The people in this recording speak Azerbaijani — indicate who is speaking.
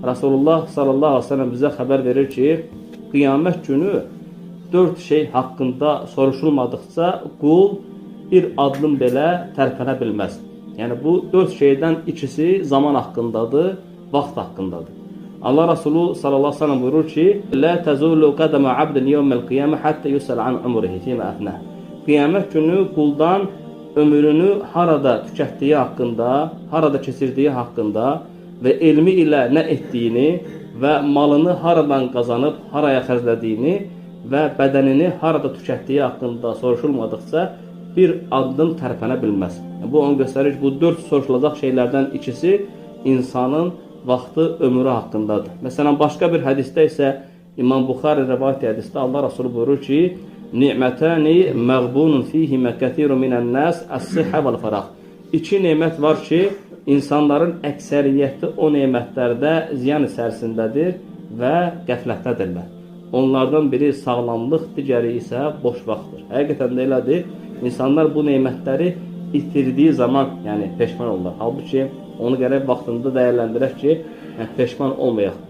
Speaker 1: Rasulullah sallallahu aleyhi ve sellem bizə xəbər verir ki, qiyamət günü 4 şey haqqında soruşulmadıqca qul bir addım belə tərpənə bilməz. Yəni bu 4 şeydən ikisi zaman haqqındadır, vaxt haqqındadır. Allah Resulü sallallahu aleyhi ve sellem buyurur ki, "La tazulu qadama abdin yawmal qiyamah hatta yusal an umrihi fima afna." Qiyamət günü quldan ömrünü harada tükətdiyi haqqında, harada keçirdiyi haqqında və elmi ilə nə etdiyini və malını haradan qazanıb haraya xərclədiyini və bədənini harada tükətdiyi haqqında soruşulmadıqca bir addım tərpənə bilməz. Bu onu göstərir ki, bu 4 soruşulacaq şeylərdən ikisi insanın vaxtı, ömrü haqqındadır. Məsələn, başqa bir hədisdə isə İmam Buxari rivayət hədisdə Allah Resulü buyurur ki, "Ni'mətani məğbunun fihimə kəthirun minən-nas əs-sihhə vəl-fəraq." 2 nemət var ki, insanların əksəriyyəti o nemətlərdə ziyan içərisindədir və qəflətdədirlər. Onlardan biri sağlamlıq, digəri isə boş vaxtdır. Həqiqətən də elədir. İnsanlar bu nemətləri itirdiyi zaman, yəni peşman olurlar. Halbuki onu gərək vaxtında dəyərləndirək ki, peşman olmayaq.